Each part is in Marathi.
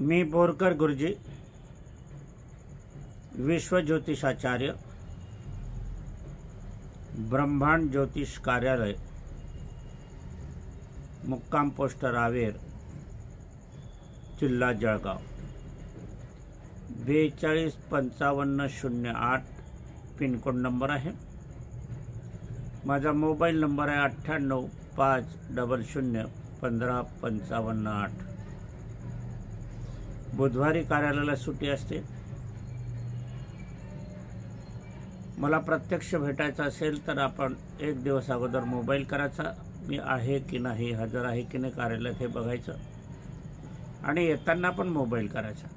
मी बोरकर गुरुजी, विश्व ज्योतिषाचार्य, ब्रह्मांड ज्योतिष कार्यालय, मुक्काम पोस्ट रावेर, जिल्हा जळगाव, 425508 पिनकोड नंबर आहे। माझा मोबाईल नंबर आहे 9850015558। बुधवारी कार्यालयाला सुट्टी असते। मला प्रत्यक्ष भेटायचं असेल तर आपण एक दिवस अगोदर मोबाईल करायचा, मी आहे की नाही, हजर आहे की नाही कार्यालयात हे बघायचं, आणि येताना पण मोबाईल करायचा।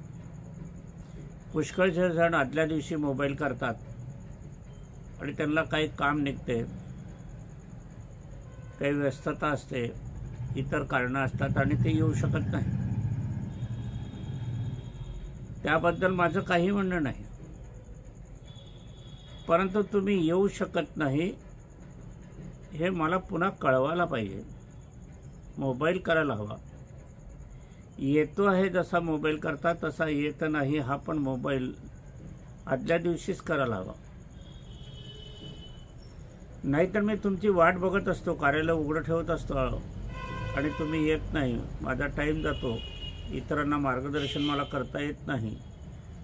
पुष्कळसे जण आदल्या दिवशी मोबाईल करतात आणि त्यांना काही काम निघते, काही व्यस्तता असते, इतर कारणं असतात आणि ते येऊ शकत नाही। त्याबद्दल माझं काही म्हणणं नाही, परंतु तुम्ही येऊ शकत नाही हे मला पुन्हा कळवायला पाहिजे। मोबाईल करायला हवा। येतो आहे जसा मोबाईल करता तसा येत नाही हा पण मोबाईल आदल्या दिवशीच करायला हवा। नाहीतर मी तुमची वाट बघत असतो, कार्यालय उघडं ठेवत असतो आणि तुम्ही येत नाही, माझा टाईम जातो, इतरांना मार्गदर्शन मला करता येत नाही,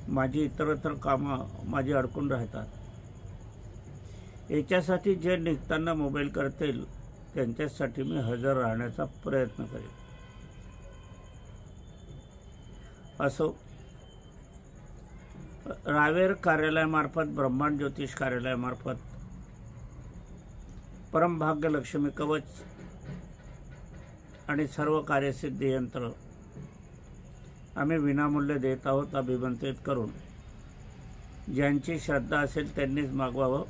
माझी इतरत्र कामं माझी अडकून राहतात। याच्यासाठी जे निघताना मोबाईल करतील त्यांच्यासाठी मी हजर राहण्याचा प्रयत्न करेन। असो, रावेर कार्यालयामार्फत, ब्रह्मांड ज्योतिष कार्यालयामार्फत परमभाग्य लक्ष्मी कवच आणि सर्व कार्यसिद्धी यंत्र आम्ही विनामूल्य देत आहोत। अभिमंत्रित करून ज्यांची श्रद्धा असेल त्यांनीच मागवावं।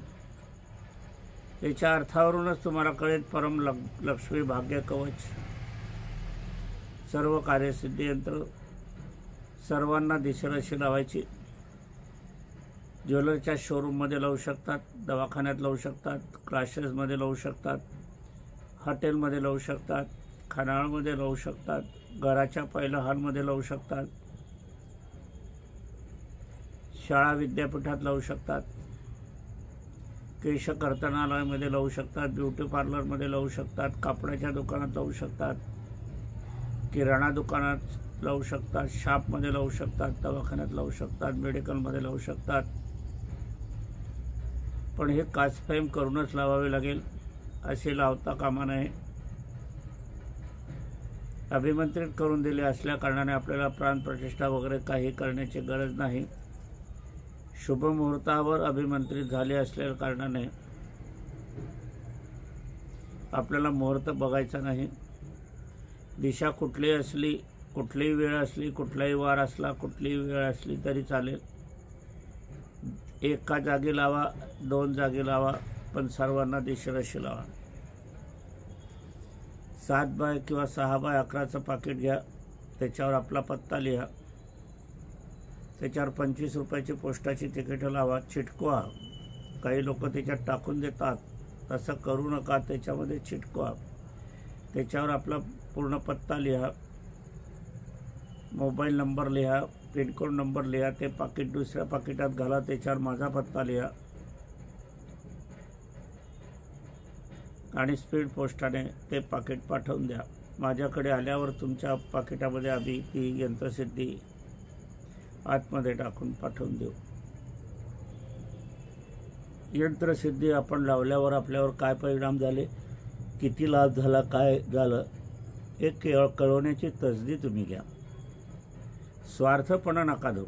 याच्या अर्थावरूनच तुम्हाला कळेल परम लक्ष्मी भाग्य कवच, सर्व कार्यसिद्धी यंत्र सर्वांना दिशेरशी लावायची। ज्वेलरच्या शोरूममध्ये लावू शकतात, दवाखान्यात लावू शकतात, क्लासेसमध्ये लावू शकतात, हॉटेलमध्ये लावू शकतात, खानावळमध्ये लावू शकतात, घराच्या पहिल्या हॉलमध्ये लावू शकतात, शाळा विद्यापीठात लावू शकतात, केश कर्तनालयामध्ये लावू शकतात, ब्युटी पार्लरमध्ये लावू शकतात, कापडाच्या दुकानात लावू शकतात, किराणा दुकानात लावू शकतात, शॉपमध्ये लावू शकतात, दवाखान्यात लावू शकतात, मेडिकलमध्ये लावू शकतात। पण हे काचफाईम करूनच लावावे लागेल, असे लावता कामा नये। अभिमंत्रित करून दिले असल्या कारणाने आपल्याला प्राणप्रतिष्ठा वगैरे काही करण्याची गरज नाही। शुभ मुहूर्तावर अभिमंत्रित झाले असल्या कारणाने आपल्याला मुहूर्त बघायचा नाही। दिशा कुठली असली, कुठलीही वेळ असली, कुठलाही वार असला, कुठलीही वेळ असली तरी चालेल। एका जागी लावा, 2 जागी लावा, पण सर्वांना दिशेरशी लावा। 7 बाय किंवा 6 बाय 11चं पाकिट घ्या, त्याच्यावर आपला पत्ता लिहा, त्याच्यावर 25 रुपयाची पोस्टाची तिकीट लावा, चिटकवा। काही लोक त्याच्यात टाकून देतात, तसं करू नका, त्याच्यामध्ये चिटकवा, त्याच्यावर आपला पूर्ण पत्ता लिहा, मोबाईल नंबर लिहा, पिनकोड नंबर लिहा, ते पाकिट दुसऱ्या पाकिटात घाला, त्याच्यावर माझा पत्ता लिहा आणि स्पीड पोस्टाने ते पाकिट पाठवून द्या। माझ्याकडे आल्यावर तुमच्या पाकिटामध्ये आम्ही ती यंत्रसिद्धी आतमध्ये टाकून पाठवून देऊ। यंत्रसिद्धी आपण लावल्यावर आपल्यावर काय परिणाम झाले, किती लाभ झाला, काय झालं, हे कळवण्याची तसदी तुम्ही घ्या। स्वार्थपणा नका धरू।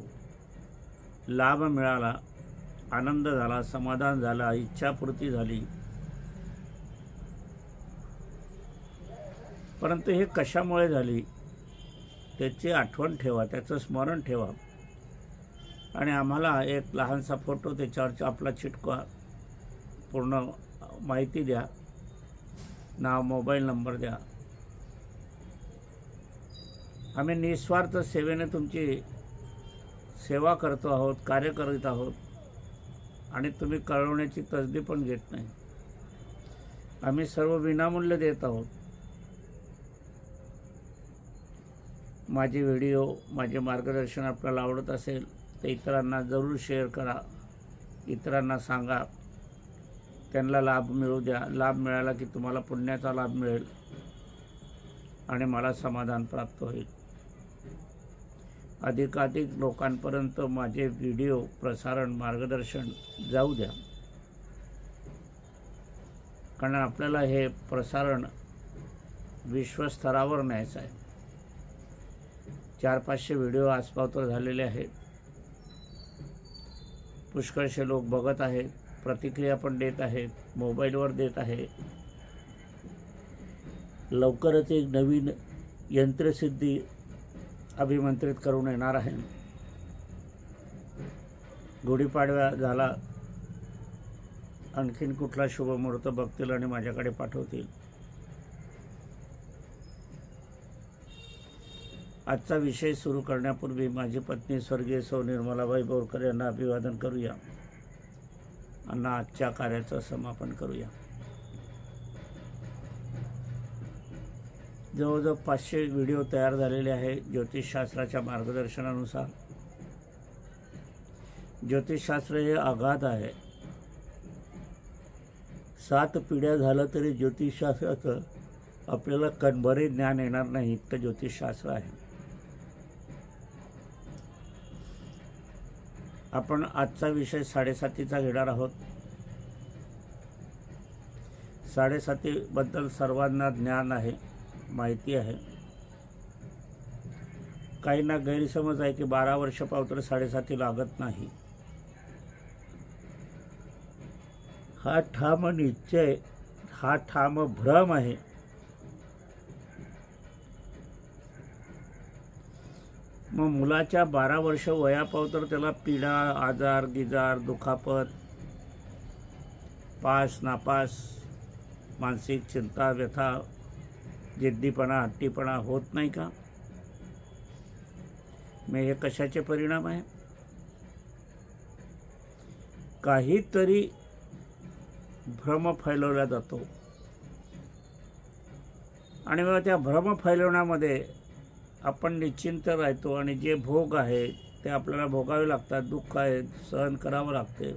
लाभ मिळाला, आनंद झाला, समाधान झाला, इच्छापूर्ती झाली, परंतु हे कशामुळे झाली त्याची आठवण ठेवा, त्याचं स्मरण ठेवा आणि आम्हाला एक लहानसा फोटो त्याच्यावर आपला चिटकवा, पूर्ण माहिती द्या, नाव, मोबाईल नंबर द्या। आम्ही निस्वार्थ सेवेने तुमची सेवा करतो आहोत, कार्य करीत आहोत आणि तुम्ही कळवण्याची तसदी पण घेत नाही। आम्ही सर्व विनामूल्य देत आहोत। माझे व्हिडिओ, माझे मार्गदर्शन आपल्याला आवडत असेल तर इतरांना जरूर शेअर करा, इतरांना सांगा, त्यांना लाभ मिळू द्या. लाभ मिळाला की तुम्हाला पुण्याचा लाभ मिळेल आणि मला समाधान प्राप्त होईल. अधिकाधिक लोकांपर्यंत माझे व्हिडिओ प्रसारण, मार्गदर्शन जाऊ द्या, कारण आपल्याला हे प्रसारण विश्वस्तरावर न्यायचं आहे. 400-500 व्हिडिओ आसपास झालेले आहेत. पुष्कळशे लोक बघत आहेत, प्रतिक्रिया पण देत आहेत, मोबाईलवर देत आहे. लवकरच एक नवीन यंत्रसिद्धी अभिमंत्रित करून येणार आहे. गुढीपाडवा झाला, आणखीन कुठला शुभमुहूर्त बघतील आणि माझ्याकडे पाठवतील. आजचा विषय सुरू करण्यापूर्वी माझी पत्नी स्वर्गीय सौ निर्मलाबाई बोरकर यांना अभिवादन करूया आणि आजच्या कार्याचं समापन करूया. जवळजवळ 500 व्हिडिओ तयार झालेले आहे ज्योतिषशास्त्राच्या मार्गदर्शनानुसार. ज्योतिषशास्त्र हे अगाध आहे. 7 पिढ्या झालं तरी ज्योतिषशास्त्राचं आपल्याला कणभरी ज्ञान येणार नाही इतकं ज्योतिषशास्त्र आहे. आपण आजचा विषय 7:30चा घेणार आहोत. 7:30 बद्दल सर्वांना ज्ञान आहे, माहिती आहे. काहींना गैरसमज आहे की 12 वर्ष पावतर 7:30 लागत नाही. हा ठाम निश्चय, हा ठाम भ्रम आहे. मग मुलाच्या 12 वर्ष वयापावतर त्याला पीडा, आजार, गिजार, दुखापत, पास नापास, मानसिक चिंता, व्यथा, जिद्दीपणा, हट्टीपणा होत नाही का? मग हे कशाचे परिणाम आहे? काहीतरी भ्रम फैलवला जातो आणि मग त्या भ्रम फैलवण्यामध्ये आपण निश्चिंत राहतो आणि जे भोग आहे ते आपल्याला भोगावे लागतात. दुःख आहे, सहन करावं लागते.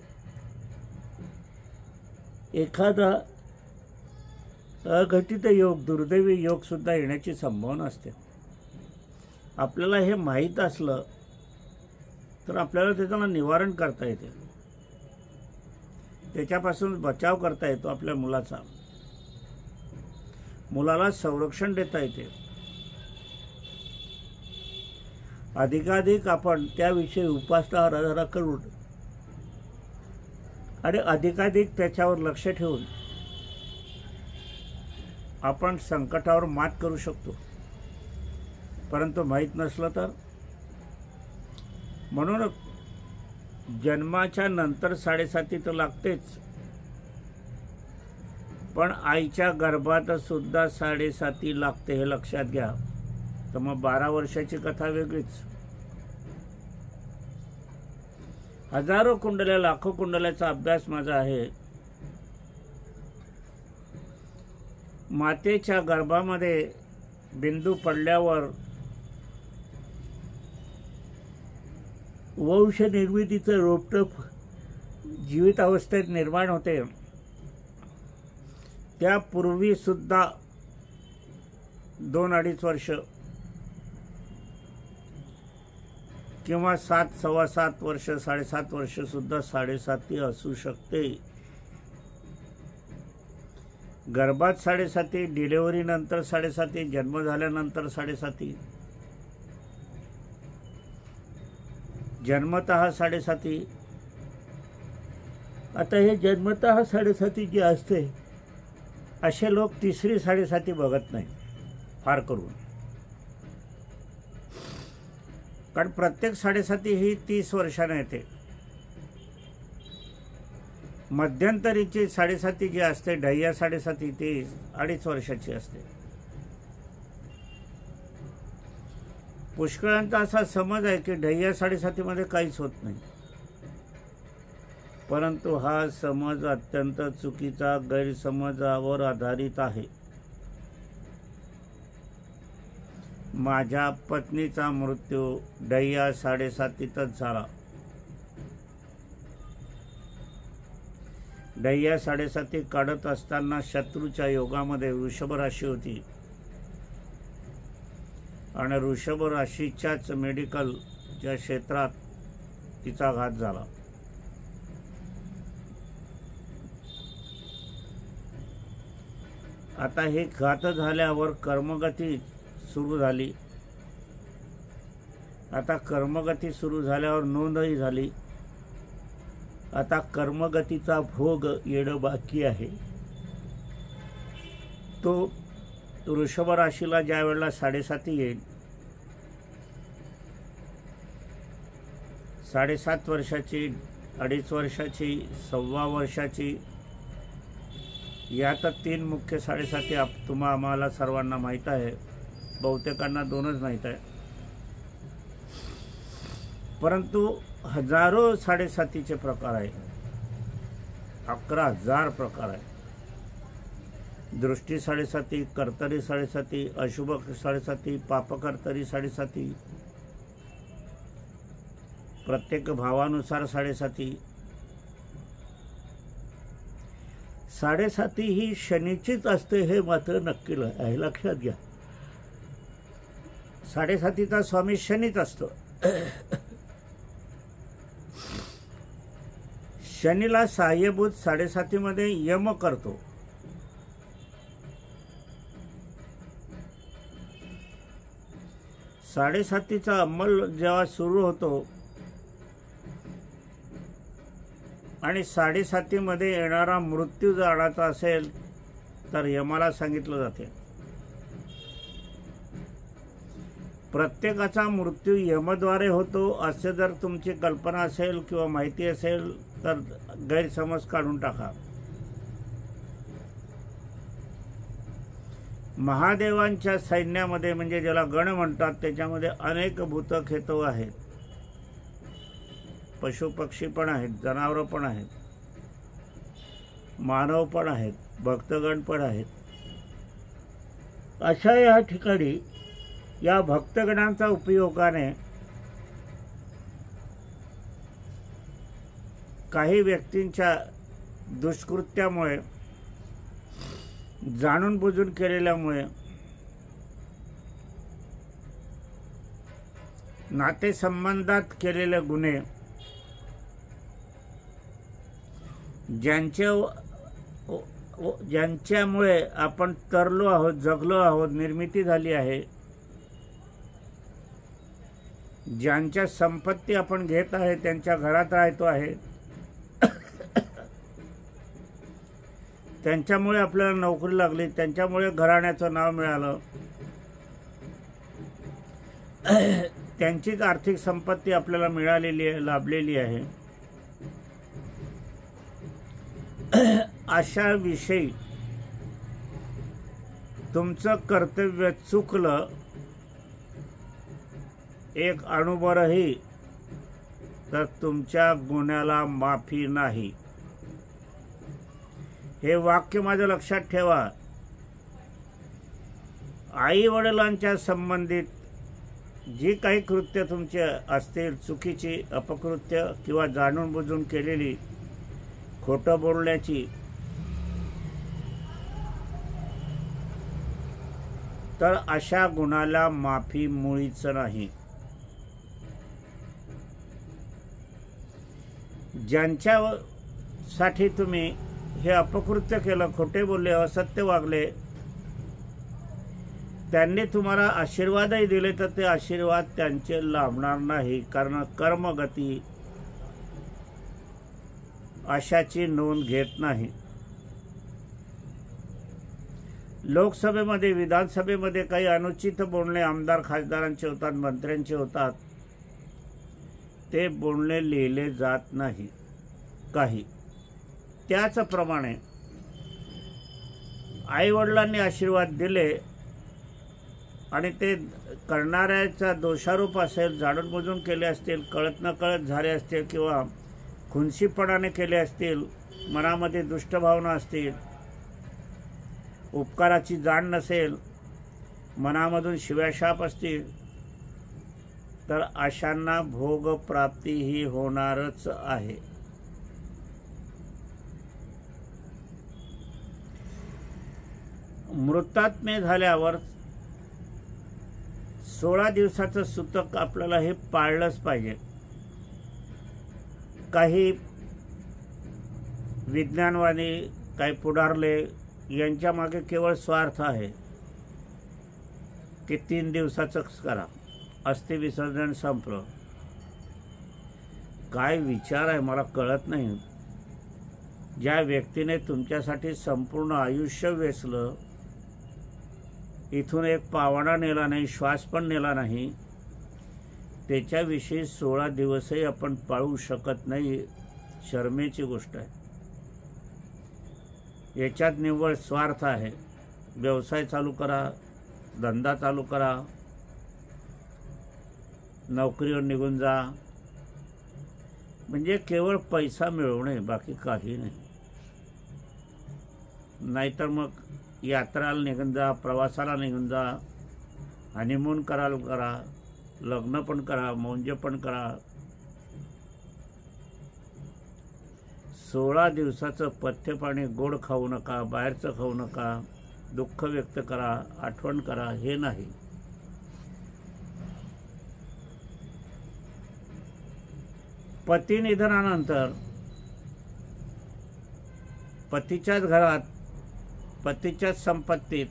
एखादा अघटित योग, दुर्दैवी योग सुद्धा येण्याची संभावना असते. आपल्याला हे माहीत असलं तर आपल्याला त्याला निवारण करता येते, त्याच्यापासून बचाव करता येतो. आपल्या मुलाला संरक्षण देता येते. अधिकाधिक आपण त्याविषयी उपासना आराधना करून आणि अधिकाधिक त्याच्यावर लक्ष ठेवून आपण संकटावर मात करू शकतो. परंतु माहीत नसलं तर, म्हणून जन्माच्या नंतर 7:30 तर लागतेच, पण आईच्या गर्भात सुद्धा 7:30 लागते, हे लक्षात घ्या. तर मग 12 वर्षाची कथा वेगळीच. हजारो कुंडल्या, लाखो कुंडल्याचा अभ्यास माझा आहे. मातेच्या गर्भामध्ये बिंदू पडल्यावर वंश निर्मितीचं रोपटं जीवितावस्थेत निर्माण होते. त्यापूर्वी सुद्धा 2-2.5 वर्ष किंवा 7, 7.25 वर्ष, 7.5 वर्ष सुद्धा 7:30 असू शकते. गर्भात 7:30, डिलिव्हरी नंतर 7:30, जन्म झाल्यानंतर 7:30, जन्मतः 7:30. आता हे जन्मतः 7:30 जे असते, असे लोक तिसरी 7:30 बघत नाही फार करून. कारण प्रत्येक 7:30 ही 30 वर्षाने येते. मध्यंतरीची 7:30 जी असते, ढय्या 7:30, ती 2.5 वर्षाची असते. पुष्कळांचा असा समज आहे की ढय्या 7:30 मध्ये काहीच होत नाही, परंतु हा समज अत्यंत चुकीचा, गैरसमजावर आधारित आहे. माझ्या पत्नीचा मृत्यू डैया 7:30 झाला. डैया 7:30 काढत असताना शत्रूच्या योगामध्ये वृषभ राशी होती आणि वृषभ राशीच्याच मेडिकलच्या क्षेत्रात तिचा घात झाला. आता हे घात झाल्यावर कर्मगती सुरू झाली. आता कर्मगती सुरू झाल्यावर नोंदही झाली. आता कर्मगतीचा भोग येणं बाकी आहे. तो वृषभ राशीला ज्या वेळेला 7:30 येईल, 7.5 वर्षाची, 2.5 वर्षाची, 1.25 वर्षाची, यात 3 मुख्य 7.30 आम्हाला सर्वांना माहीत आहे. बहुतेकांना 2च माहीत आहे. परंतु हजारो 7.30चे प्रकार आहे. 11,000 प्रकार आहे. दृष्टी 7.30, कर्तरी 7.30, अशुभ 7.30, पापकर्तरी 7.30, प्रत्येक भावानुसार 7.30. 7.30 ही शनीचीच असते हे मात्र नक्की आहे, लक्षात घ्या. 7.30चा स्वामी शनीच असतो. शनीला सहाय्यभूत 7.30 मध्ये यम करतो. साडेसातीचा अंमल जेव्हा सुरू होतो आणि 7.30 मध्ये येणारा मृत्यू जाणाचा असेल तर यमाला सांगितलं जाते. प्रत्येकाचा मृत्यू यमद्वारे होतो असे जर तुमची कल्पना असेल किंवा माहिती असेल तर गैरसमज काढून टाका. महादेवांच्या सैन्यामध्ये म्हणजे ज्याला गण म्हणतात त्याच्यामध्ये अनेक भूतखेतव आहेत. पशुपक्षी पण आहेत, जनावरं पण आहेत, मानव पण आहेत, भक्तगण पण आहेत. अशा या ठिकाणी या भक्तगणांचा उपयोगाने काही व्यक्तींच्या दुष्कृत्यामुळे, जाणून बुजून केलेल्यामुळे, नातेसंबंधात केलेले गुन्हे, ज्यांच्यामुळे आपण तरलो आहोत, जगलो आहोत, निर्मिती झाली आहे, ज्यांच्या संपत्ती आपण घेत आहे, त्यांच्या घरात राहतो आहे, त्यांच्यामुळे आपल्याला नोकरी लागली, त्यांच्यामुळे घराण्याचं नाव मिळालं, त्यांचीच आर्थिक संपत्ती आपल्याला मिळालेली आहे, लाभलेली आहे, अशा विषयी तुमचं कर्तव्य चुकलं एक अणुभरही तर तुमच्या गुन्ह्याला माफी नाही. हे वाक्य माझं लक्षात ठेवा. आई वडिलांच्या संबंधित जी काही कृत्य तुमचे असतील, चुकीची, अपकृत्य किंवा जाणून बुजून केलेली, खोटं बोलण्याची, तर अशा गुन्ह्याला माफी मुळीच नाही. ज्यांच्यासाठी तुम्ही हे अपकृत्य केलं, खोटे बोलले, असत्य वागले, त्यांनी तुम्हाला आशीर्वादही दिले तर ते आशीर्वाद त्यांचे लाभणार नाही. कारण कर्मगती अशाची नोंद घेत नाही. लोकसभेमध्ये, विधानसभेमध्ये काही अनुचित बोलणे आमदार खासदारांचे होतात, मंत्र्यांचे होतात. ते बोलणे लिहिले जात नाही काही. त्याचप्रमाणे आईवडिलांनी आशीर्वाद दिले आणि ते करणाऱ्याचा दोषारोप असेल, जाणून बुजून केले असतील, कळत नकळत झाले असतील किंवा खुनशीपणाने केले असतील, मनामध्ये दुष्ट भावना असतील, उपकाराची जाण नसेल, मनामधून शिव्याशाप असतील तर आशांना भोगप्राप्ती ही होणारच आहे. मृतात्मे झाल्यावर 16 दिवसाचं सूतक आपल्याला हे पाळलंच पाहिजे. काही विज्ञानवादी, काही पुढारले यांच्या मागे केवळ स्वार्थ आहे की 3 दिवसाचंच करा, अस्थि विसर्जन संपलं. काय विचार आहे मला कळत नाही. ज्या व्यक्तीने तुमच्यासाठी संपूर्ण आयुष्य वेचलं, इथून एक पावणा नेला नाही, श्वास पण नेला नाही, त्याच्याविषयी 16 दिवसही आपण पाळू शकत नाही. शर्मेची गोष्ट आहे. याच्यात निव्वळ स्वार्थ आहे. व्यवसाय चालू करा, धंदा चालू करा, नोकरीवर निघून जा, म्हणजे केवळ पैसा मिळवणे, बाकी काही नाही. नाहीतर मग यात्राला निघून जा, प्रवासाला निघून जा, हनीमून करा, लग्न पण करा, मौंज पण करा. 16 दिवसाचं पथ्य पाणी गोड खाऊ नका, बाहेरचं खाऊ नका, दुःख व्यक्त करा, आठवण करा, हे नाही. पती निधनानंतर पतीच्याच घरात, पतीच्याच संपत्तीत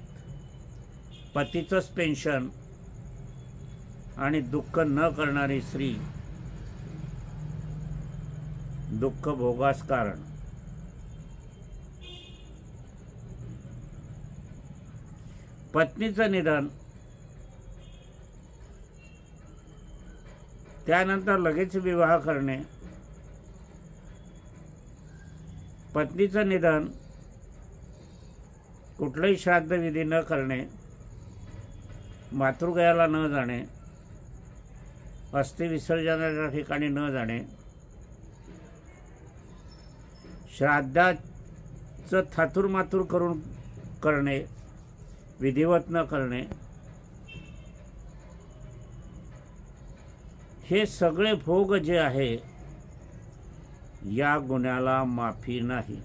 पतीचंच पेन्शन आणि दुःख न करणारी स्त्री दुःख भोगास कारण. पत्नीचं निधन, त्यानंतर लगेच विवाह करणे, पत्नीचं निधन, कुठलंही श्राद्धविधी न करणे, मातृगयाला न जाणे, अस्थि विसर्जनाच्या ठिकाणी न जाणे, श्राद्धाचं थातुरमातुर करून करणे, विधिवत न करणे, हे सगळे भोग जे आहे या गुन्ह्याला माफी नाही.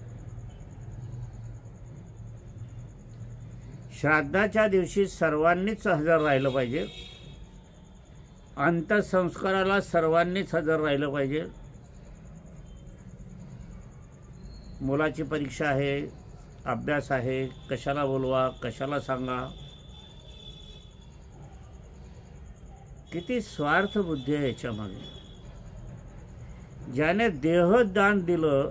श्राद्धाच्या दिवशी सर्वांनीच हजर राहिलं पाहिजे. अंत्यसंस्काराला सर्वांनीच हजर राहिलं पाहिजे. मुलाची परीक्षा आहे, अभ्यास आहे, कशाला बोलवा, कशाला सांगा. किती स्वार्थ बुद्धी आहे याच्यामागे. ज्याने देहदान दिलं,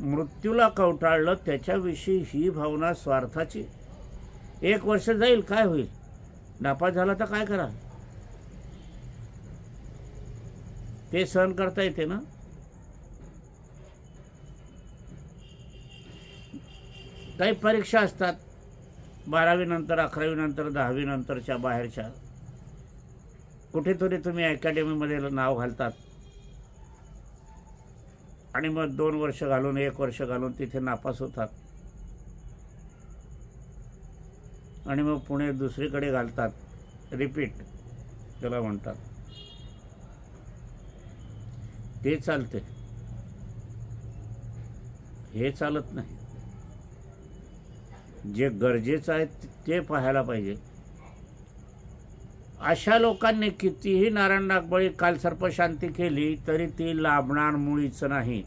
मृत्यूला कवटाळलं, त्याच्याविषयी ही भावना स्वार्थाची. 1 वर्ष जाईल, काय होईल, नापास झाला तर काय करा, ते सहन करता येते ना. काही परीक्षा असतात 12वी नंतर, 11वी नंतर, 10वी नंतरच्या बाहेरच्या, कुठेतरी तुम्ही अकॅडमीमध्ये नाव घालतात आणि मग 2 वर्ष घालून, 1 वर्ष घालून तिथे नापास होतात आणि मग पुणे दुसरीकडे घालतात, रिपीट त्याला म्हणतात. ते चालते, हे चालत नाही. जे गरजेचं आहे ते पाहायला पाहिजे. अशा लोकांनी कितीही नारायण नागबळी कालसर्पशांती केली तरी ती लाभणार मुळीच नाही.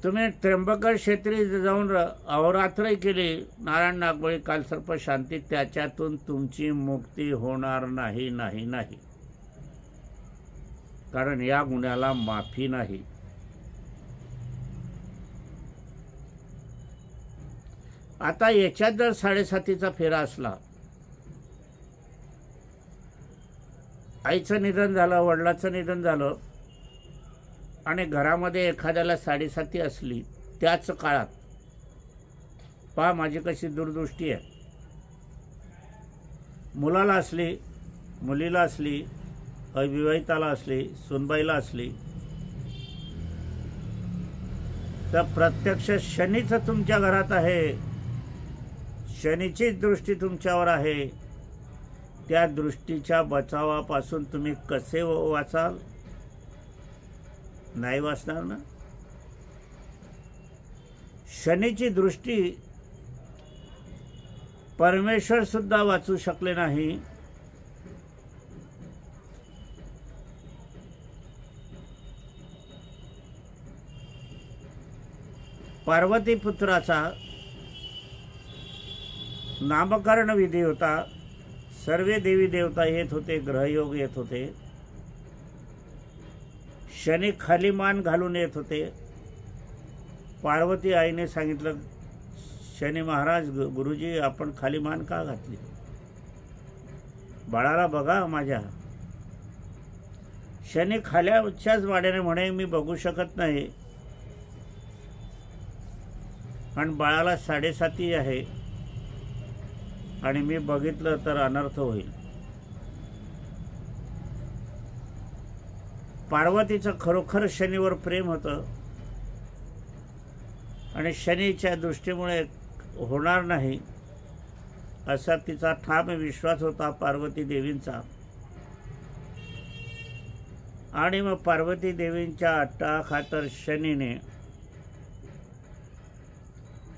तुम्ही त्र्यंबकेश्वरी जाऊन अहोरात्रही केली नारायण नागबळी कालसर्पशांती, त्याच्यातून तुमची मुक्ती होणार नाही नाही नाही. कारण या गुन्ह्याला माफी नाही. आता याच्यात जर 7.5चा फेरा असला, आईचं निधन झालं, वडिलाचं निधन झालं आणि घरामध्ये एखाद्याला 7.5 असली त्याच काळात, पहा माझी कशी दूरदृष्टी आहे. मुलाला असली, मुलीला असली, अविवाहिताला असली, सुनबाईला असली, तर प्रत्यक्ष शनीचं तुमच्या घरात आहे, शनीचीच दृष्टी तुमच्यावर आहे. त्या दृष्टीच्या बचावापासून तुम्ही कसे वाचाल? नाही वाचणार ना. शनीची दृष्टी परमेश्वर सुद्धा वाचू शकले नाही. पार्वती पुत्राचा नामकरण विधी होता. सर्व देवी देवता येत होते, ग्रहयोग येत होते, शनी खाली मान घालून येत होते. पार्वती आईने सांगितलं, शनी महाराज गुरुजी आपण खाली मान का घातली? बाळाला बघा माझ्या. शनी खाल्याच्याच वाड्याने म्हणे मी बघू शकत नाही, पण बाळाला 7.5 आहे आणि मी बघितलं तर अनर्थ होईल. पार्वतीचं खरोखर शनीवर प्रेम होतं आणि शनीच्या दृष्टीमुळे होणार नाही असा तिचा ठाम विश्वास होता पार्वती देवींचा. आणि मग पार्वती देवींच्या अट्टाखातर शनीने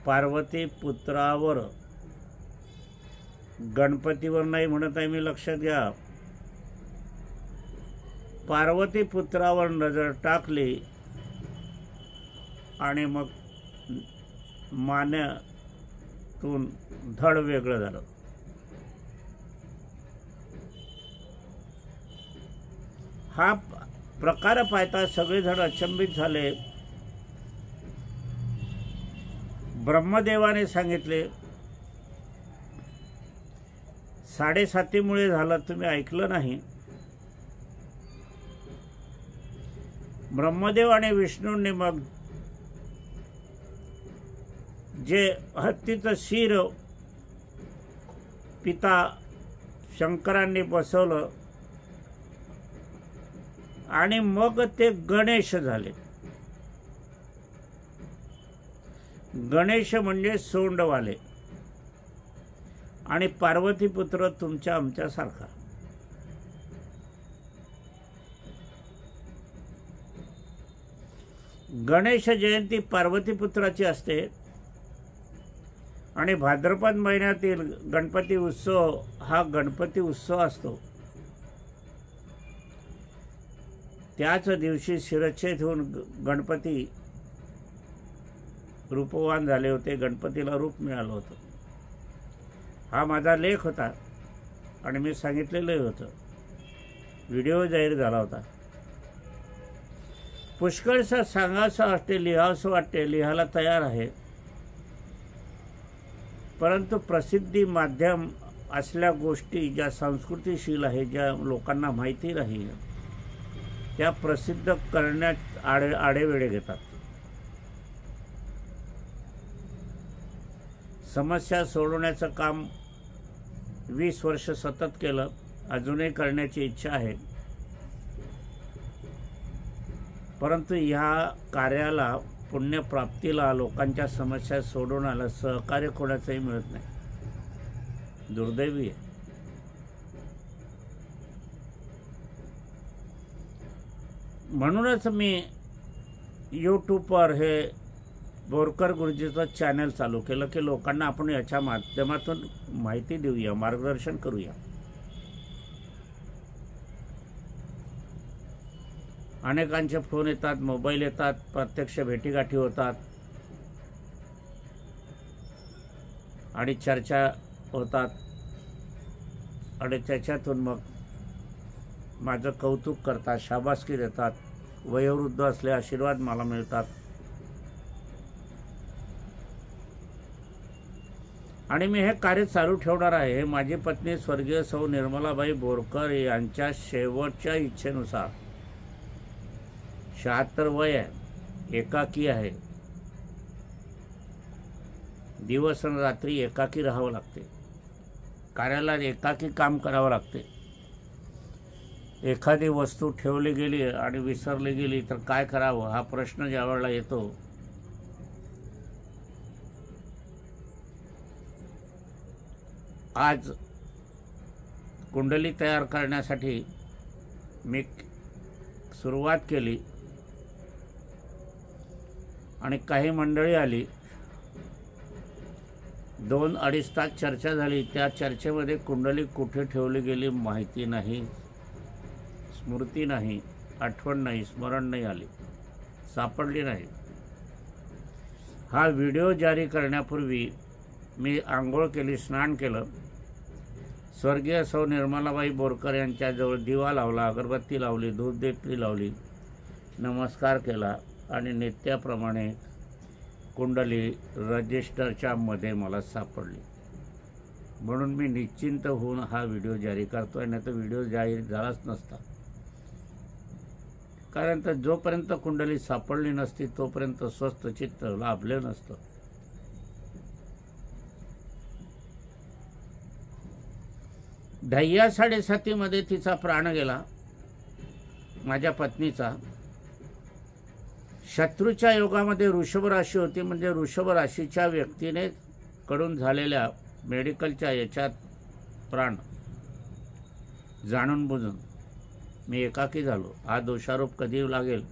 पार्वती पुत्रावर, गणपतीवर नाही म्हणत आहे मी, लक्षात घ्या, पार्वती पुत्रावर नजर टाकली आणि मग मान्यातून धड वेगळं झालं. हा प्रकार पाहता सगळेजण अचंबित झाले. ब्रह्मदेवाने सांगितले, 7.5 झालं, तुम्ही ऐकलं नाही. ब्रह्मदेव आणि विष्णूंनी मग जे हत्तीचं शिर पिता शंकरांनी बसवलं आणि मग ते गणेश झाले. गणेश म्हणजे सोंडवाले. आणि पार्वतीपुत्र तुमच्या आमच्यासारखा. गणेश जयंती पार्वतीपुत्राची असते आणि भाद्रपद महिन्यातील गणपती उत्सव हा गणपती उत्सव असतो. त्याच दिवशी शिरच्छेद होऊन गणपती रूपवान झाले होते, गणपतीला रूप मिळालं होतं. हा माझा लेख होता आणि मी सांगितलेलंही होतं, व्हिडिओ जाहीर झाला होता. पुष्कळसं सांगायचं वाटते, लिहावंसं वाटते, लिहायला तयार आहे, परंतु प्रसिद्धी माध्यम असल्या गोष्टी ज्या संस्कृतीशील आहे, ज्या लोकांना माहिती नाही, त्या प्रसिद्ध करण्यात आडेवेळे घेतात. समस्या सोडवण्याचं काम 20 वर्ष सतत केलं, अजूनही करण्याची इच्छा आहे, परंतु ह्या कार्याला, पुण्यप्राप्तीला, लोकांच्या समस्या सोडवण्याला सहकार्य कोणाचंही मिळत नाही. दुर्दैवी आहे. म्हणूनच मी यूट्यूबवर हे बोरकर गुरुजीचं चॅनल चालू केलं की लोकांना आपण याच्या माध्यमातून माहिती देऊया, मार्गदर्शन करूया. अनेकांचे फोन येतात, मोबाईल येतात, प्रत्यक्ष भेटीगाठी होतात आणि चर्चा होतात आणि त्याच्यातून मग माझं कौतुक करतात, शाबासकी देतात, वयोवृद्ध असले आशीर्वाद मला मिळतात. आणि मी हे कार्य चालू ठेवणार आहे. हे माझी पत्नी स्वर्गीय सौ निर्मलाबाई बोरकर यांच्या शेवटच्या इच्छेनुसार. 76 वय आहे, एकाकी आहे, दिवस आणि रात्री एकाकी राहावं लागते, कार्यालयात एकाकी काम करावं लागते. एखादी वस्तू ठेवली गेली आणि विसरली गेली तर काय करावं हा प्रश्न ज्यावेळेला येतो आज कुंडली तयार करण्यासाठी मी सुरुवात केली आणि काही मंडळी आली. 2-2.5 तास चर्चा झाली. त्या चर्चेमध्ये कुंडली कुठे ठेवली गेली माहिती नाही, स्मृती नाही, आठवण नाही, स्मरण नाही आली, सापडली नाही. हा व्हिडिओ जारी करण्यापूर्वी मी आंघोळ केली, स्नान केलं, स्वर्गीय सौ निर्मलाबाई बोरकर यांच्याजवळ दिवा लावला, अगरबत्ती लावली, धूपदीप्ती लावली, नमस्कार केला आणि नित्याप्रमाणे कुंडली रजिस्टरच्या मध्ये मला सापडली. म्हणून मी निश्चिंत होऊन हा व्हिडिओ जारी करतोय, नाही तर व्हिडिओ जाहीर झालाच नसता. कारण तर जोपर्यंत कुंडली सापडली नसती तोपर्यंत स्वस्थ चित्त लाभले नसतं. ढय्या 7:30 तिचा प्राण गेला, माझ्या पत्नीचा. शत्रूच्या योगामध्ये वृषभ राशी होती, म्हणजे वृषभ राशीच्या व्यक्तीने कडून झालेल्या मेडिकलच्या याच्यात प्राण जाणून बुजून मी एकाकी झालो. हा दोषारोप कधी लागेल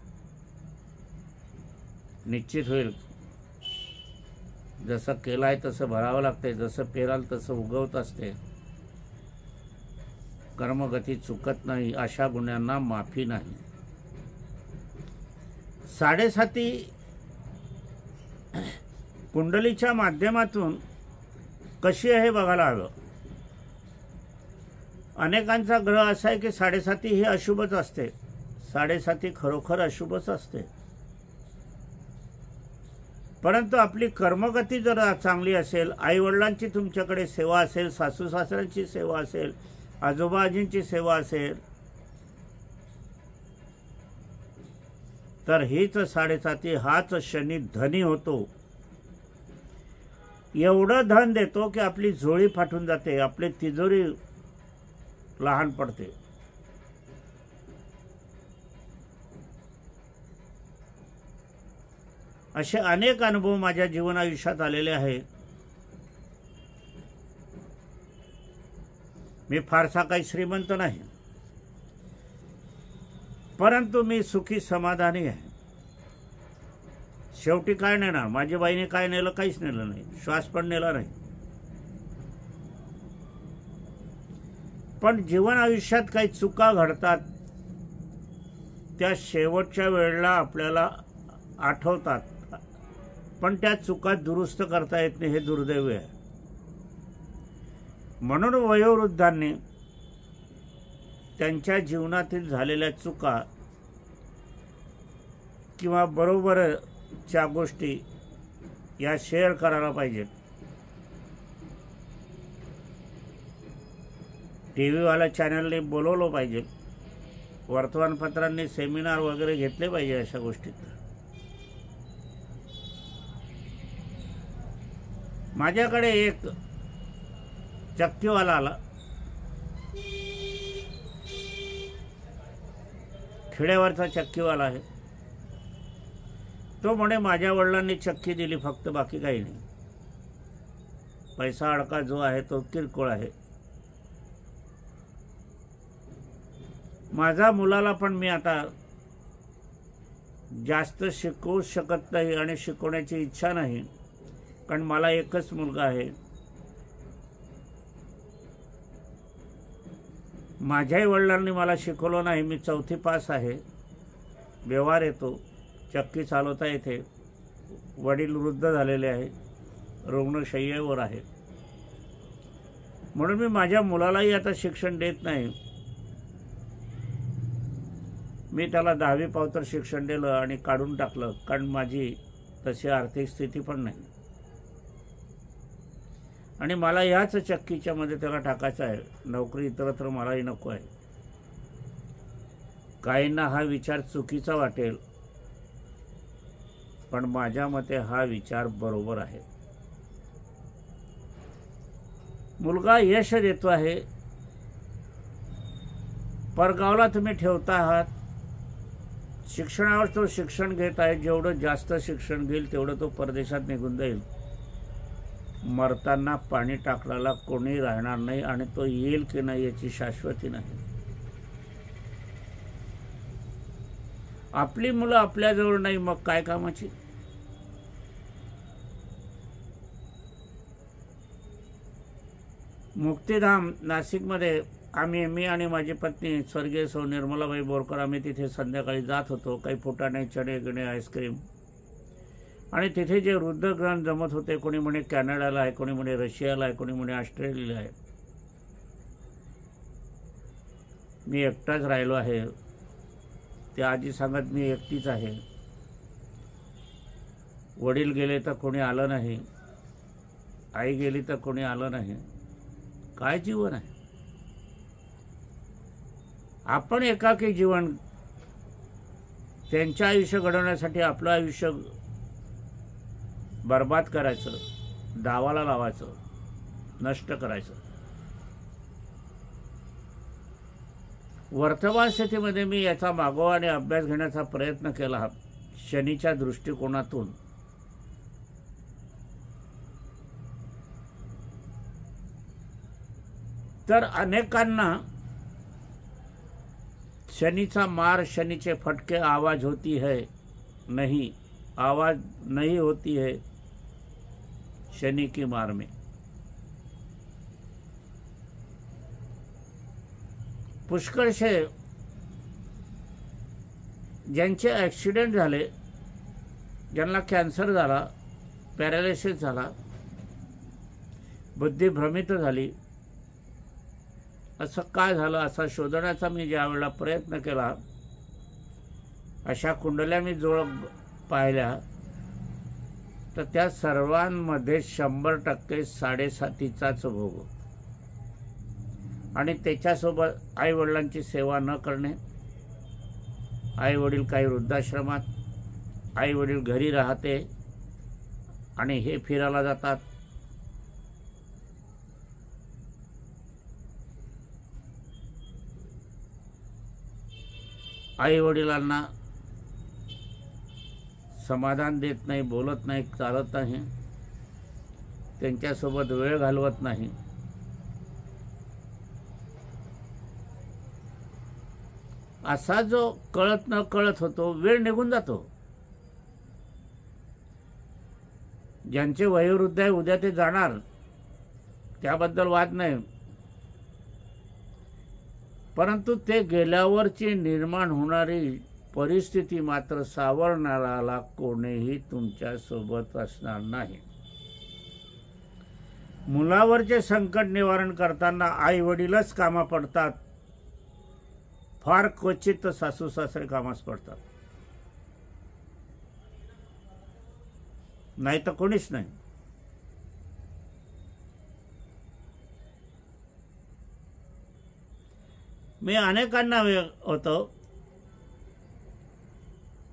निश्चित होईल. जसं केलाय तसं भरावं लागते, जसं पेराल तसं उगवत असते. कर्मगती चुकत नाही, अशा गुन्ह्यांना माफी नाही. 7:30 कुंडलीच्या माध्यमातून कशी आहे बघायला हवं. अनेकांचा ग्रह असा आहे की 7:30 हे अशुभच असते. 7:30 खरोखर अशुभच असते. परंतु आपली कर्मगती जर चांगली असेल, आईवडिलांची तुमच्याकडे सेवा असेल, सासू सासऱ्यांची सेवा असेल, आजोबा आजींची सेवा असेल, तर हीच 7:30 हाच शनी धनी होतो. एवढं धन देतो की आपली झोळी फाटून जाते, आपली तिजोरी लहान पडते. असे अनेक अनुभव माझ्या जीवन आयुष्यात आलेले आहेत. मी फारसा काही श्रीमंत नाही, परंतु मी सुखी समाधानी आहे. शेवटी काय नेणार, माझ्या बाईने काय नेलं, काहीच नेलं नाही, श्वास पण नेला नाही. पण जीवन आयुष्यात काही चुका घडतात, त्या शेवटच्या वेळेला आपल्याला आठवतात, पण त्या चुका दुरुस्त करता येत नाही, हे दुर्दैव आहे. म्हणून वयोवृद्धांनी त्यांच्या जीवनातील झालेल्या चुका किंवा बरोबरच्या गोष्टी या शेअर करायला पाहिजेत. टीव्हीवाल्या चॅनलने बोलवलं पाहिजे, वर्तमानपत्रांनी सेमिनार वगैरे घेतले पाहिजे अशा गोष्टीत. माझ्याकडे एक चक्कीवाला आला, खेड्यावरचा चक्कीवाला आहे. तो म्हणे माझ्या वडिलांनी चक्की दिली फक्त, बाकी काही नाही. पैसा अडका जो आहे तो किरकोळ आहे. माझ्या मुलाला पण मी आता जास्त शिकवू शकत नाही आणि शिकवण्याची इच्छा नाही, कारण मला एकच मुलगा आहे. माझ्याही वडिलांनी मला शिकवलं नाही. मी 4थी पास आहे, व्यवहार येतो, चक्की चालवता येते. वडील वृद्ध झालेले आहे, रुग्णशय्येवर आहे. म्हणून मी माझ्या मुलालाही आता शिक्षण देत नाही. मी त्याला 10वी पावतर शिक्षण दिलं आणि काढून टाकलं, कारण माझी तशी आर्थिक स्थिती पण नाही. आणि मला ह्याच चक्कीच्या मध्ये त्याला टाकायचं आहे. नोकरी इतरत्र मलाही नको आहे. काहींना हा विचार चुकीचा वाटेल, पण माझ्या मते हा विचार बरोबर आहे. मुलगा यश देतो आहे, परगावला तुम्ही ठेवता आहात, शिक्षणावर तो शिक्षण घेत आहे. जेवढं जास्त शिक्षण घेईल तेवढं तो परदेशात निघून जाईल. मरताना पाणी टाकल्याला कोणी राहणार नाही आणि तो येईल की नाही याची शाश्वती नाही. आपली मुलं आपल्याजवळ नाही मग काय कामाची. मुक्तिधाम नाशिकमध्ये मी आणि माझी पत्नी स्वर्गीय सौ निर्मलाबाई बोरकर आम्ही तिथे संध्याकाळी जात होतो. काही फुटाणे, चणे गिणे, आईस्क्रीम. आणि तिथे जे वृद्धग्रहण जमत होते, कोणी म्हणे कॅनडाला आहे, कोणी म्हणे रशियाला आहे, कोणी म्हणे ऑस्ट्रेलियाला आहे. मी एकटाच राहिलो आहे. ते आजी सांगत मी एकटीच आहे. वडील गेले तर कोणी आलं नाही, आई गेली तर कोणी आलं नाही. काय जीवन आहे. आपण एकाकी जीवन, त्यांचं आयुष्य घडवण्यासाठी आपलं आयुष्य बर्बाद करायचं, दावाला लावायचं, नष्ट करायचं. वर्तमान स्थितीमध्ये मी याचा मागोवा आणि अभ्यास घेण्याचा प्रयत्न केला शनीच्या दृष्टिकोनातून. तर अनेकांना शनीचा मार, शनीचे फटके आवाज होती है नहीं, आवाज नहीं होती है शनि की मार में. पुष्कळशे ज्यांचे ॲक्सिडेंट झाले, ज्यांना कॅन्सर झाला, पॅरालिसिस झाला, बुद्धी भ्रमित झाली, असं काय झालं असं शोधण्याचा मी ज्या वेळेला प्रयत्न केला, अशा कुंडल्या मी जोड पाहिल्या तर त्या सर्वांमध्ये 100% साडेसातीचाच भोग. आणि त्याच्यासोबत आईवडिलांची सेवा न करणे, आईवडील काही वृद्धाश्रमात, आईवडील घरी राहते आणि हे फिरायला जातात. आईवडिलांना समाधान देत नाही, बोलत नाही, चालत नाही, त्यांच्यासोबत वेळ घालवत नाही. असा जो कळत न कळत होतो, वेळ निघून जातो. ज्यांचे वयोवृद्ध आहे उद्या ते जाणार, त्याबद्दल वाद नाही. परंतु ते गेल्यावरची निर्माण होणारी परिस्थिती मात्र सावरणाऱ्याला कोणीही तुमच्या सोबत असणार नाही. मुलावरचे संकट निवारण करताना आई वडीलच कामा पडतात. फार क्वचित सासू सासरे कामास पडतात, नाही तर कोणीच नाही. मी अनेकांना होतो,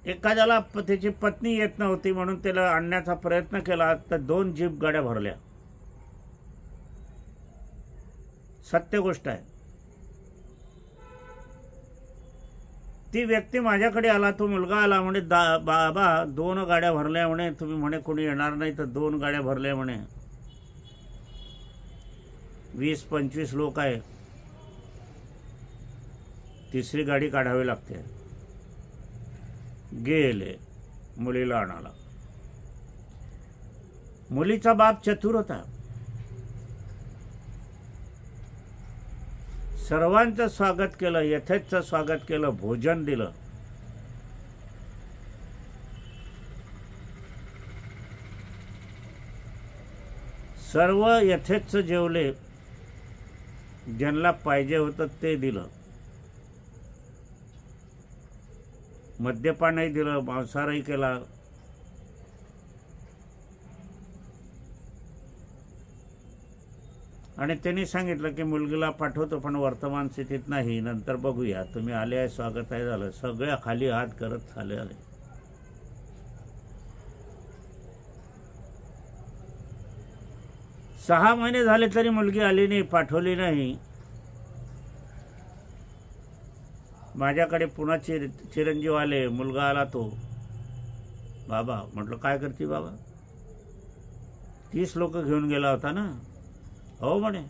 एखाद्याला त्याची पत्नी येत नव्हती म्हणून त्याला आणण्याचा प्रयत्न केला तर 2 जीप गाड्या भरल्या. सत्य गोष्ट आहे. ती व्यक्ती माझ्याकडे आला, तो मुलगा आला म्हणे बाबा 2 गाड्या भरल्या म्हणे, तुम्ही म्हणे कोणी येणार नाही तर 2 गाड्या भरल्या म्हणे, 20-25 लोक आहे, 3री गाडी काढावी लागते. गेले मुलीला आणायला. मुलीचा बाप चतुर होता, सर्वांचं स्वागत केलं, यथेच्छ स्वागत केलं, भोजन दिलं. सर्व यथेच्छ जेवले, ज्यांना पाहिजे होतं ते दिलं. मद्यपानही दिलं, मांसाहारही केला. आणि त्यांनी सांगितलं की मुलगीला पाठवतो पण वर्तमान स्थितीत नाही, नंतर बघूया, तुम्ही आले आहे, स्वागत आहे. झालं. सगळ्या खाली हात करत आले. 6 महिने झाले तरी मुलगी आली नाही, पाठवली नाही. माझ्याकडे पुन्हा चिरंजीव आले, मुलगा आला. तो बाबा म्हटलं काय करते बाबा. 30 लोक घेऊन गेला होता ना? हो म्हणे.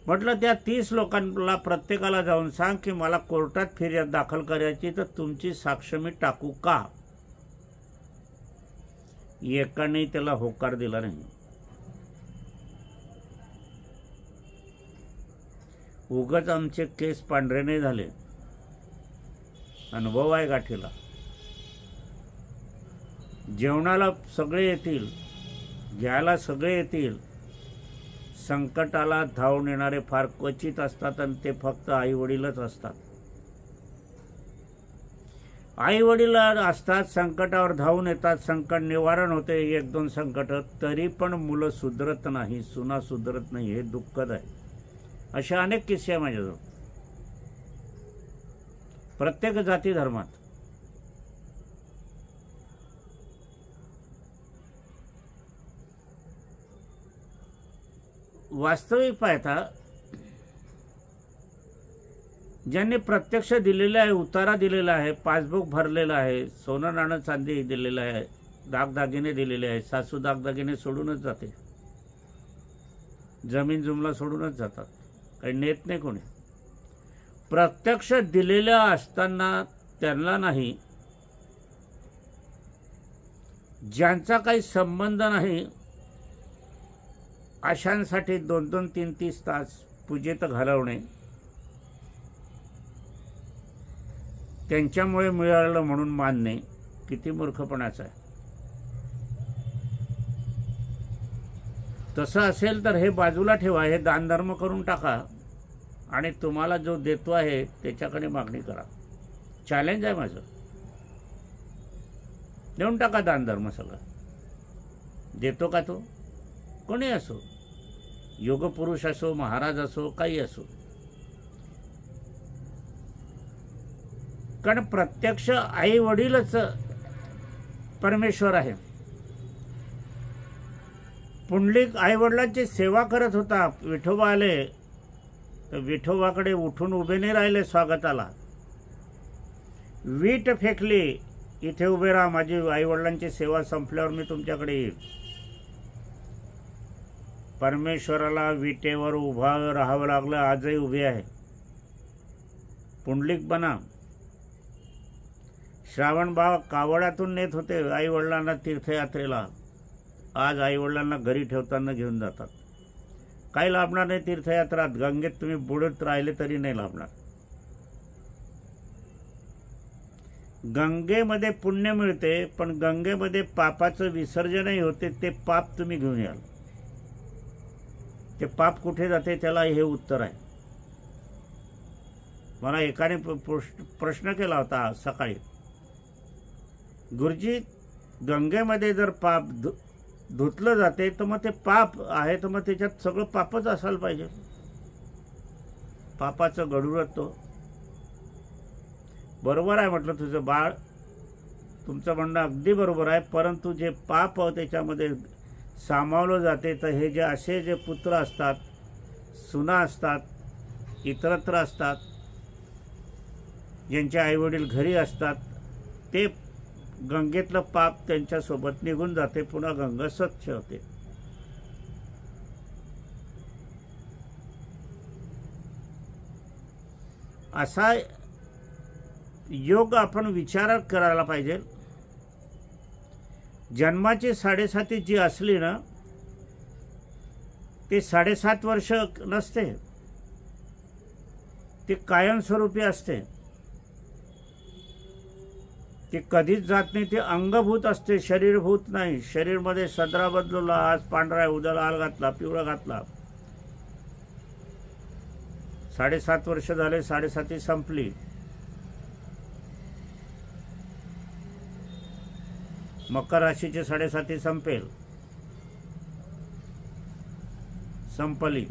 म्हटलं त्या 30 लोकांना प्रत्येकाला जाऊन सांग की मला कोर्टात फिर्याद दाखल करायची, तर तुमची साक्ष मी टाकू का? एकाने त्याला होकार दिला नाही. उगाच आमचे केस पांढरे नाही झाले. अनुभव आहे गाठीला. जेवणाला सगळे येतील, घ्यायला सगळे येतील, संकटाला धावून येणारे फार क्वचित असतात आणि ते फक्त आईवडीलच असतात. आईवडील असतात, संकटावर धावून येतात, संकट निवारण होते, 1-2 संकट, तरी पण मुलं सुधरत नाही, सुना सुधरत नाही. हे दुःखद आहे. असे अनेक किस्से आहे माझ्याजवळ, प्रत्येक जाती धर्मात. वास्तविक पाहता ज्यांनी प्रत्यक्ष दिलेले आहे, उतारा दिलेला आहे, पासबुक भरलेला आहे, सोनं नाणं चांदी दिलेलं आहे, दागदागिने दिलेले आहे. सासू दागदागिने सोडूनच जाते, जमीन जुमला सोडूनच जातात, काही नेत नाही कोणी. प्रत्यक्ष दिलेल्या असताना त्यांना नाही, ज्यांचा काही संबंध नाही, अशांसाठी 2-2, 3-3 तास पूजेत घालवणे, त्यांच्यामुळे मिळालं म्हणून मानणे, किती मूर्खपणाचं आहे. तसं असेल तर हे बाजूला ठेवा, हे दानधर्म करून टाका आणि तुम्हाला जो देतो आहे त्याच्याकडे मागणी करा. चॅलेंज आहे माझं. देऊन टाका दानधर्म सगळं. देतो का तो? कोणी असो, योगपुरुष असो, महाराज असो, काही असो. कारण प्रत्यक्ष आई वडीलच परमेश्वर आहे. पुंडलिक आई वडिलांची सेवा करत होता. विठोबा आले तर विठोबाकडे उठून उभे नाही राहिले स्वागताला. वीट फेकली, इथे उभे राहा, माझी आई वडिलांची सेवा संपल्यावर मी तुमच्याकडे येईल. परमेश्वराला विटेवर उभा राहावं लागलं, आजही उभे आहे. पुंडलिक बना. श्रावण बाबा कावडातून नेत होते आई वडिलांना तीर्थयात्रेला. आज आई वडिलांना घरी ठेवताना घेऊन जातात. काही लाभणार नाही तीर्थयात्रात. गंगेत तुम्ही बुडत राहिले तरी नाही लाभणार. गंगेमध्ये पुण्य मिळते, पण गंगेमध्ये पापाचं विसर्जनही होते. ते पाप तुम्ही घेऊन याल. ते पाप कुठे जाते त्याला हे उत्तर आहे. मला एकाने प्रश्न केला होता सकाळी, गुरुजी गंगेमध्ये जर पाप धुतलं जाते तर मग ते पाप आहे, तर मग त्याच्यात सगळं पापच असायला पाहिजे. पापाचं गडूरच तो. बरोबर आहे म्हटलं तुझं बाळ, तुमचं म्हणणं अगदी बरोबर आहे. परंतु जे पाप त्याच्यामध्ये सामावलं जाते, तर हे जे असे जे पुत्र असतात, सुना असतात, इतरत्र असतात, ज्यांचे आईवडील घरी असतात, ते गंगेतलं पाप त्यांच्यासोबत निघून जाते. पुन्हा गंगा स्वच्छ होते. असा योग आपण विचार करायला पाहिजे. जन्माची 7.5 जी असली ना, ते 7.5 वर्ष नसते, ते कायमस्वरूपी असते. ते कधीच जात नाही. ते अंगभूत असते, शरीरभूत नाही. शरीरमध्ये सदरा बदलवला, आज पांढरा आहे, उद्या लाल घातला, पिवळा घातला. 7.5 वर्ष झाले, 7.5 संपली. मकर राशीची 7.5 संपेल, संपली.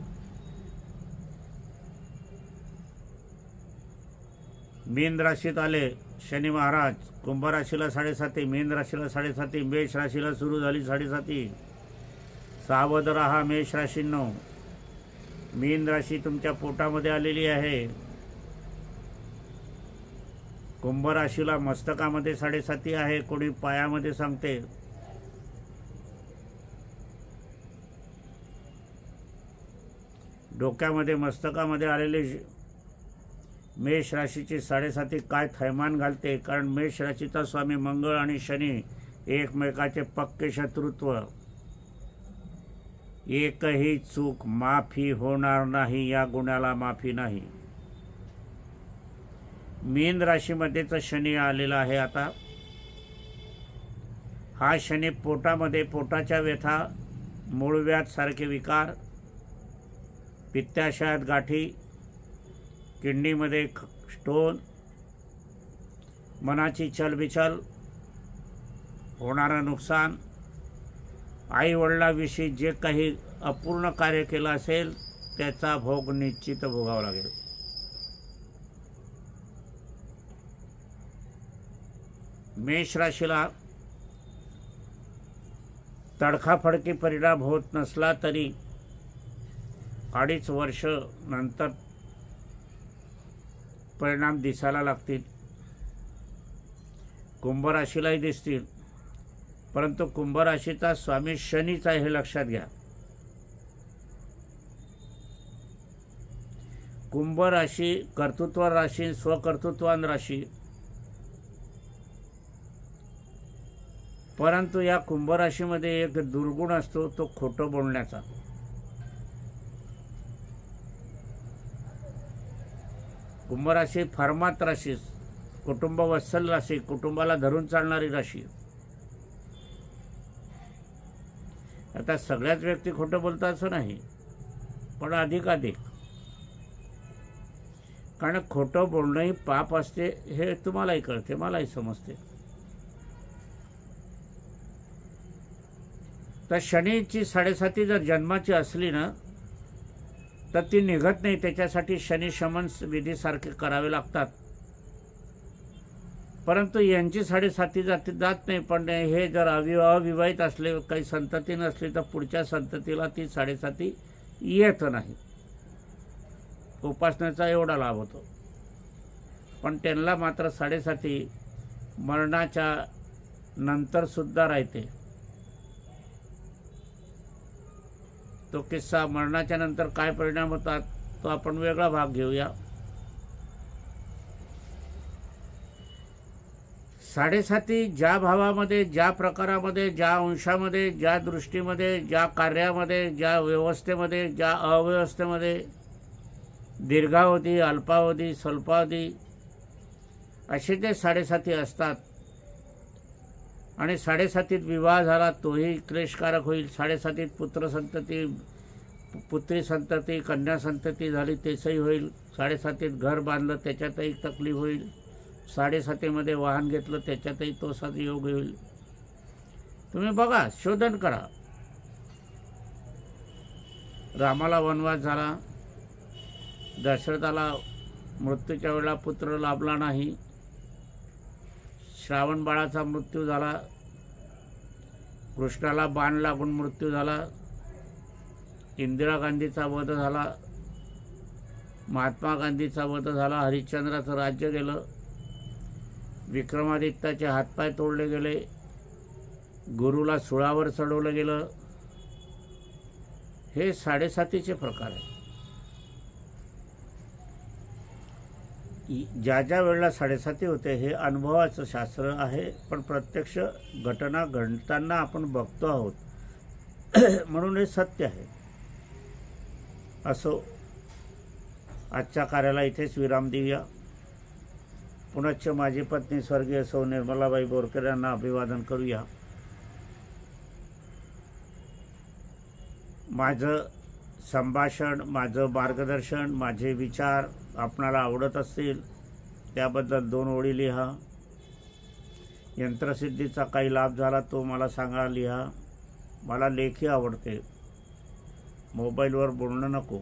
मीन राशीत आले शनी महाराज. कुंभ राशीला 7.5, मीन राशीला 7.5, मेष राशीला सुरू झाली 7.5. सावध रहा मेष राशींनो. मीन राशी तुमच्या पोटामध्ये आलेली आहे. कुंभ राशीला मस्तकामध्ये 7.5 आहे, कोणी पायामध्ये सांगते. डोक्यामध्ये मस्तकामध्ये आलेले मेष राशीची 7.5 काय थैमान घालते, कारण मेष राशीचा स्वामी मंगळ आणि शनी एकमेकाचे पक्के शत्रुत्व. एकही चूक माफी होणार नाही, या गुन्ह्याला माफी नाही. मीन राशीमध्येच शनी आलेला आहे. आता हा शनी पोटामध्ये पोटाच्या व्यथा, मूळव्याध सारखे विकार, पित्ताशयात गाठी, किडनीमध्ये स्टोन, मनाची चलबिचल, होणारं नुकसान, आई वडिलांविषयी जे काही अपूर्ण कार्य केलं असेल त्याचा भोग निश्चित भोगावा लागेल. मेष राशीला तडकाफडकी परिणाम होत नसला तरी 2.5 वर्ष नंतर परिणाम दिसायला लागतील. कुंभ राशीलाही दिसतील, परंतु कुंभ राशीचा स्वामी शनीचा हे लक्षात घ्या. कुंभ राशी कर्तृत्व राशी, स्वकर्तृत्वान राशी, परंतु या कुंभ राशीमध्ये एक दुर्गुण असतो, तो खोटं बोलण्याचा. कुंभ राशी फार्मात राशी, कुटुंब वत्सल राशी, कुटुंबाला धरून चालणारी राशी. आता सगळ्याच व्यक्ती खोटं बोलतात असं नाही, पण अधिकाधिक, कारण खोटं बोलणंही पाप असते हे तुम्हालाही कळते, मलाही समजते. तर शनीची 7.5 जर जन्माची असली ना तर ती निघत नाही. त्याच्यासाठी शनी शमन विधीसारखे करावे लागतात. परंतु यांची 7.5 जात नाही. पण हे जर अविवाहित असले, काही संतती नसली तर पुढच्या संततीला ती 7.5 येत नाही. उपासनेचा एवढा लाभ होतो. पण त्यांना मात्र 7.5 मरणाच्या नंतर सुद्धा राहते. तो किस्सा, मरणाच्या नंतर काय परिणाम होतात तो आपण वेगळा भाग घेऊया. 7.5 ज्या भावामध्ये, ज्या प्रकारामध्ये, ज्या अंशामध्ये, ज्या दृष्टीमध्ये, ज्या कार्यामध्ये, ज्या व्यवस्थेमध्ये, ज्या अव्यवस्थेमध्ये, दीर्घावधी, अल्पावधी, स्वल्पावधी असे जे 7.5 असतात. आणि 7.5 विवाह झाला तोही क्लेशकारक होईल. 7.5 पुत्रसंतती, पुत्री संतती, कन्या संतती झाली तेचंही होईल. 7.5 घर बांधलं त्याच्यातही तकलीफ होईल. 7.5 वाहन घेतलं त्याच्यातही तोच योग होईल. तुम्ही बघा, शोधन करा. रामाला वनवास झाला, दशरथाला मृत्यूच्या वेळेला पुत्र लाभला नाही, श्रावण बाळाचा मृत्यू झाला, कृष्णाला बाण लागून मृत्यू झाला, इंदिरा गांधीचा वध झाला, महात्मा गांधीचा वध झाला, हरिश्चंद्राचं राज्य गेलं, विक्रमादित्याचे हातपाय तोडले गेले, गुरुला सुळावर चढवलं गेलं. हे 7.5चे प्रकार आहेत. ज्या ज्या वेळेला 7.5 होते हे अनुभवाचं शास्त्र आहे. पण प्रत्यक्ष घटना घडताना आपण बघतो आहोत म्हणून हे सत्य आहे. असो, आजच्या कार्याला इथेच विराम देऊया. पुनश्च माझी पत्नी स्वर्गीय सौ निर्मलाबाई बोरकर यांना अभिवादन करूया. माझं संभाषण, माझं मार्गदर्शन, माझे विचार आपणाला आवडत असतील त्याबद्दल 2 ओळी लिहा. यंत्रसिद्धीचा काही लाभ झाला तो मला सांगा, लिहा. मला लेखी आवडते, मोबाईलवर बोलणं नको.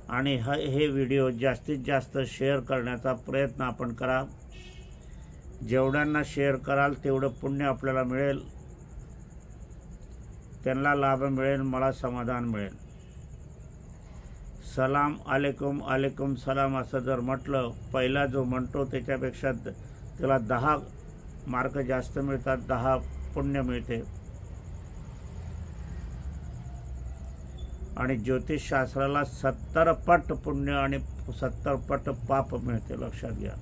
आणि हे व्हिडिओ जास्तीत जास्त शेअर करण्याचा प्रयत्न आपण करा. जेवढ्यांना शेअर कराल तेवढं पुण्य आपल्याला मिळेल, त्यांना लाभ मिळेल, मला समाधान मिळेल. सलाम अलैकुम, अलैकुम सलाम असं जर म्हटलं, पहिला जो म्हणतो त्याच्यापेक्षा त्याला 10 मार्क जास्त मिळतात, 10 पुण्य मिळते. आणि ज्योतिषशास्त्राला 70 पट पुण्य आणि 70 पट पाप मिळते, लक्षात घ्या.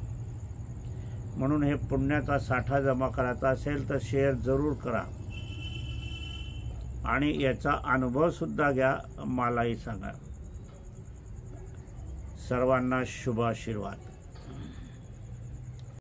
म्हणून हे पुण्याचा साठा जमा करायचा असेल तर शेअर जरूर करा आणि याचा अनुभवसुद्धा घ्या, मलाही सांगा. सर्वांना शुभ आशीर्वाद.